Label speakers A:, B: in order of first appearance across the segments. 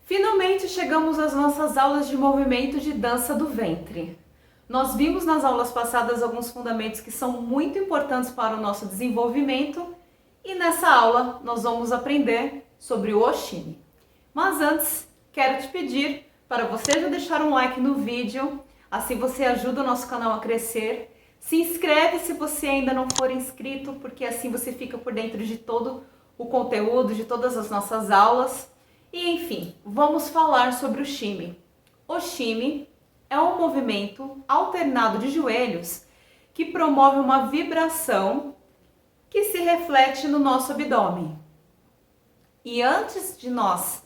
A: Finalmente chegamos às nossas aulas de movimento de dança do ventre. Nós vimos nas aulas passadas alguns fundamentos que são muito importantes para o nosso desenvolvimento e nessa aula nós vamos aprender sobre o Oshimi. Mas antes, quero te pedir para você já deixar um like no vídeo, assim você ajuda o nosso canal a crescer. Se inscreve se você ainda não for inscrito, porque assim você fica por dentro de todo o conteúdo, de todas as nossas aulas. E enfim, vamos falar sobre o Shimi. O Shimi é um movimento alternado de joelhos que promove uma vibração que se reflete no nosso abdômen. E antes de nós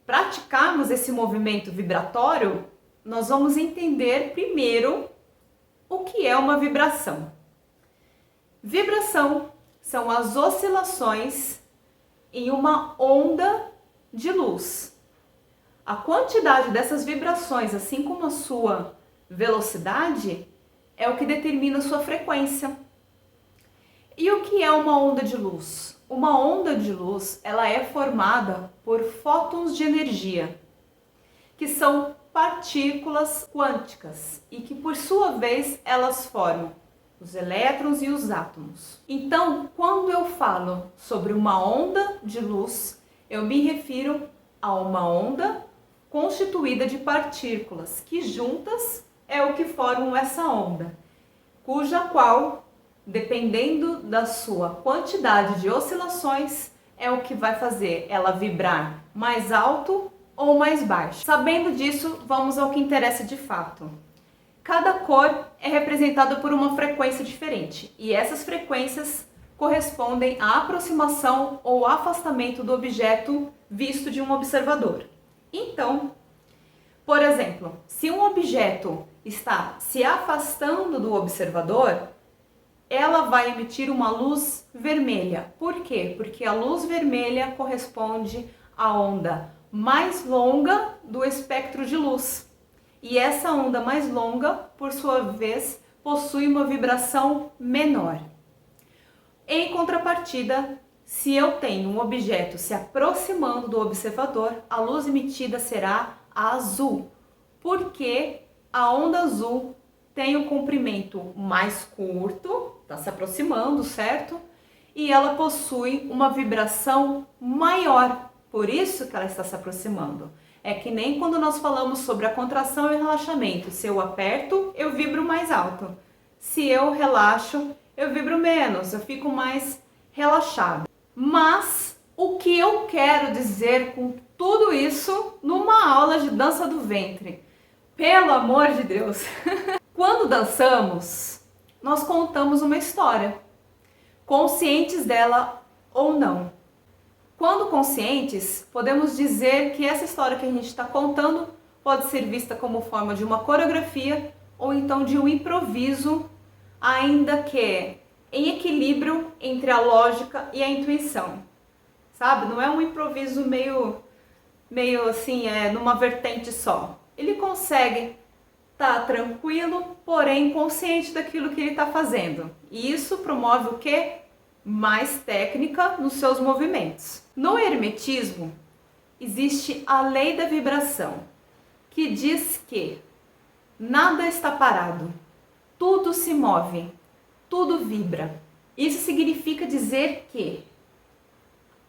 A: praticarmos esse movimento vibratório, nós vamos entender primeiro o que é uma vibração. Vibração são as oscilações em uma onda de luz. A quantidade dessas vibrações, assim como a sua velocidade, é o que determina a sua frequência. E o que é uma onda de luz? Uma onda de luz, ela é formada por fótons de energia, que são partículas quânticas e que por sua vez elas formam os elétrons e os átomos. Então, quando eu falo sobre uma onda de luz, eu me refiro a uma onda constituída de partículas que juntas é o que formam essa onda, cuja qual, dependendo da sua quantidade de oscilações, é o que vai fazer ela vibrar mais alto ou mais baixo. Sabendo disso, vamos ao que interessa de fato. Cada cor é representada por uma frequência diferente e essas frequências correspondem à aproximação ou afastamento do objeto visto de um observador. Então, por exemplo, se um objeto está se afastando do observador, ela vai emitir uma luz vermelha. Por quê? Porque a luz vermelha corresponde à onda mais longa do espectro de luz. E essa onda mais longa, por sua vez, possui uma vibração menor. Em contrapartida, se eu tenho um objeto se aproximando do observador, a luz emitida será azul, porque a onda azul tem um comprimento mais curto, está se aproximando, certo? E ela possui uma vibração maior, por isso que ela está se aproximando. É que nem quando nós falamos sobre a contração e o relaxamento. Se eu aperto, eu vibro mais alto. Se eu relaxo, eu vibro menos, eu fico mais relaxado. Mas o que eu quero dizer com tudo isso numa aula de dança do ventre? Pelo amor de Deus! Quando dançamos, nós contamos uma história, conscientes dela ou não. Quando conscientes, podemos dizer que essa história que a gente está contando pode ser vista como forma de uma coreografia ou então de um improviso, ainda que em equilíbrio entre a lógica e a intuição. Sabe? Não é um improviso meio assim, numa vertente só. Ele consegue estar tranquilo, porém consciente daquilo que ele está fazendo. E isso promove o quê? Mais técnica nos seus movimentos. No hermetismo, existe a lei da vibração, que diz que nada está parado, tudo se move, tudo vibra. Isso significa dizer que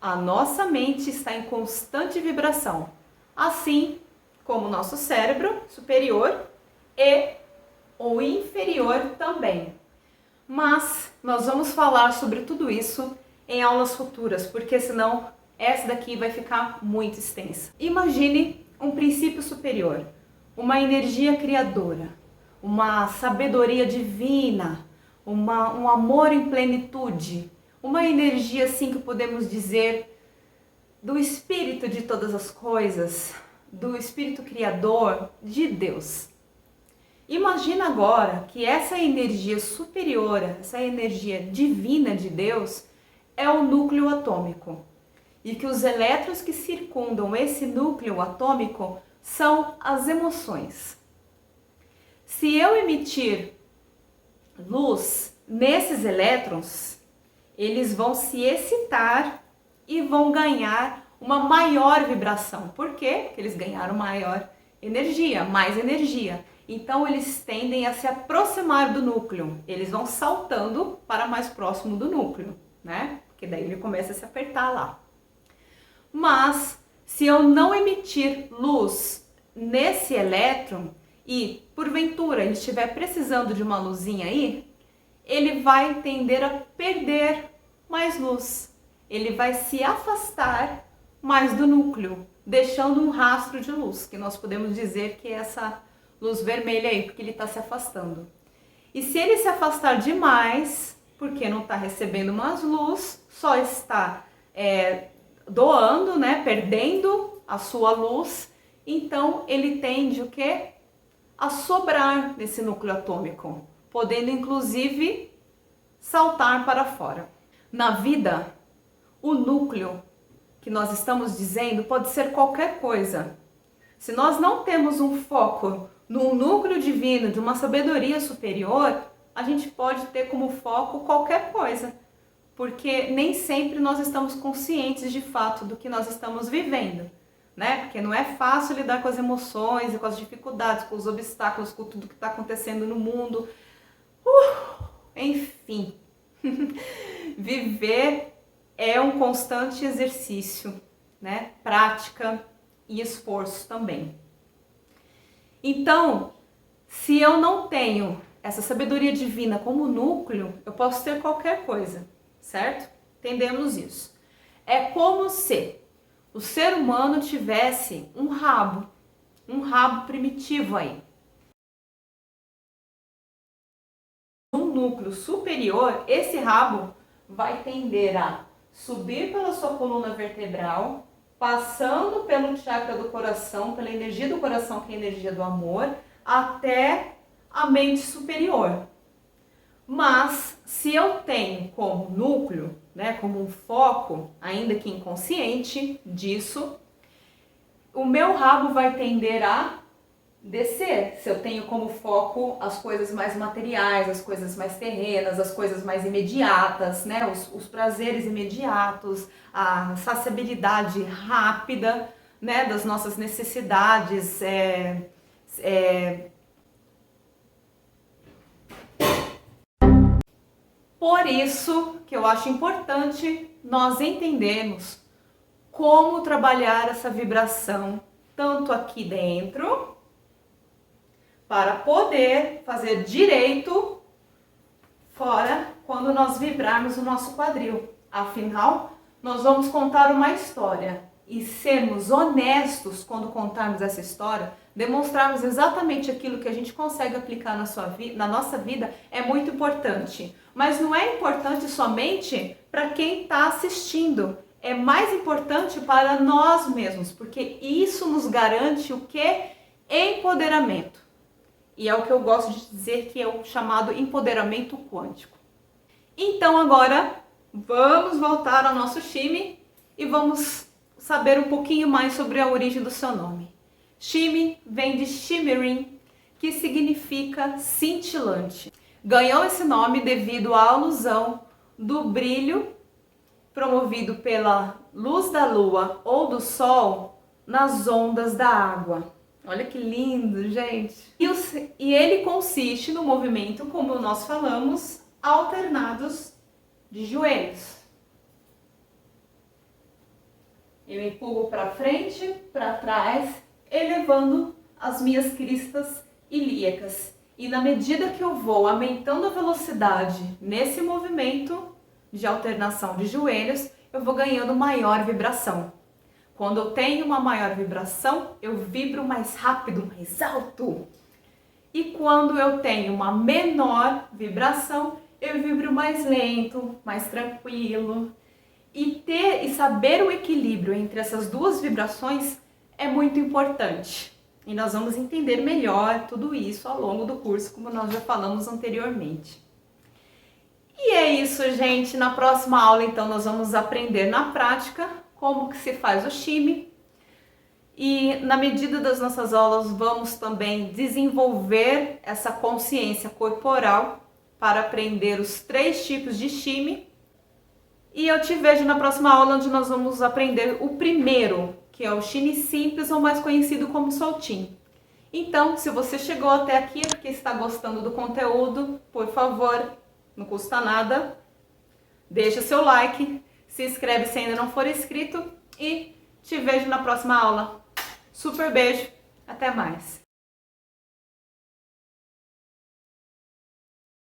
A: a nossa mente está em constante vibração, assim como o nosso cérebro superior e o inferior também. Mas nós vamos falar sobre tudo isso em aulas futuras, porque senão essa daqui vai ficar muito extensa. Imagine um princípio superior, uma energia criadora, uma sabedoria divina, um amor em plenitude, uma energia assim que podemos dizer do espírito de todas as coisas, do espírito criador de Deus. Imagina agora que essa energia superior, essa energia divina de Deus é o núcleo atômico e que os elétrons que circundam esse núcleo atômico são as emoções. Se eu emitir luz, nesses elétrons, eles vão se excitar e vão ganhar uma maior vibração. Por quê? Porque eles ganharam maior energia, mais energia. Então eles tendem a se aproximar do núcleo. Eles vão saltando para mais próximo do núcleo, né? Porque daí ele começa a se apertar lá. Mas se eu não emitir luz nesse elétron e porventura ele estiver precisando de uma luzinha aí, ele vai tender a perder mais luz. Ele vai se afastar mais do núcleo, deixando um rastro de luz, que nós podemos dizer que é essa luz vermelha aí, porque ele está se afastando. E se ele se afastar demais, porque não está recebendo mais luz, só está doando, né, perdendo a sua luz, então ele tende o quê? A sobrar nesse núcleo atômico, podendo inclusive saltar para fora. Na vida, o núcleo que nós estamos dizendo pode ser qualquer coisa. Se nós não temos um foco num núcleo divino, de uma sabedoria superior, a gente pode ter como foco qualquer coisa, porque nem sempre nós estamos conscientes de fato do que nós estamos vivendo, né? Porque não é fácil lidar com as emoções e com as dificuldades, com os obstáculos, com tudo que está acontecendo no mundo. Enfim, viver é um constante exercício, né? Prática e esforço também. Então, se eu não tenho essa sabedoria divina como núcleo, eu posso ter qualquer coisa, certo? Entendemos isso. É como se o ser humano tivesse um rabo primitivo aí. No núcleo superior, esse rabo vai tender a subir pela sua coluna vertebral, passando pelo chakra do coração, pela energia do coração, que é a energia do amor, até a mente superior. Mas se eu tenho como núcleo, né, como um foco, ainda que inconsciente disso, o meu rabo vai tender a descer. Se eu tenho como foco as coisas mais materiais, as coisas mais terrenas, as coisas mais imediatas, né, os prazeres imediatos, a saciabilidade rápida, né, das nossas necessidades, Por isso que eu acho importante nós entendermos como trabalhar essa vibração, tanto aqui dentro, para poder fazer direito fora quando nós vibrarmos o nosso quadril. Afinal, nós vamos contar uma história e sermos honestos quando contarmos essa história, demonstrarmos exatamente aquilo que a gente consegue aplicar na nossa vida é muito importante. Mas não é importante somente para quem está assistindo, é mais importante para nós mesmos, porque isso nos garante o quê? Empoderamento. E é o que eu gosto de dizer que é o chamado empoderamento quântico. Então agora vamos voltar ao nosso Shime e vamos saber um pouquinho mais sobre a origem do seu nome. Shime vem de shimmering, que significa cintilante. Ganhou esse nome devido à alusão do brilho promovido pela luz da lua ou do sol nas ondas da água. Olha que lindo, gente! E ele consiste no movimento, como nós falamos, alternados de joelhos. Eu empurro para frente, para trás, elevando as minhas cristas ilíacas. E na medida que eu vou aumentando a velocidade nesse movimento de alternação de joelhos, eu vou ganhando maior vibração. Quando eu tenho uma maior vibração, eu vibro mais rápido, mais alto. E quando eu tenho uma menor vibração, eu vibro mais lento, mais tranquilo. E saber o equilíbrio entre essas duas vibrações é muito importante. E nós vamos entender melhor tudo isso ao longo do curso, como nós já falamos anteriormente. E é isso, gente. Na próxima aula, então, nós vamos aprender na prática como que se faz o Shime. E na medida das nossas aulas, vamos também desenvolver essa consciência corporal para aprender os 3 tipos de shime. E eu te vejo na próxima aula, onde nós vamos aprender o primeiro, que é o shime simples, ou mais conhecido como soltin. Então, se você chegou até aqui é porque está gostando do conteúdo, por favor, não custa nada, deixa seu like, se inscreve se ainda não for inscrito e te vejo na próxima aula. Super beijo, até mais!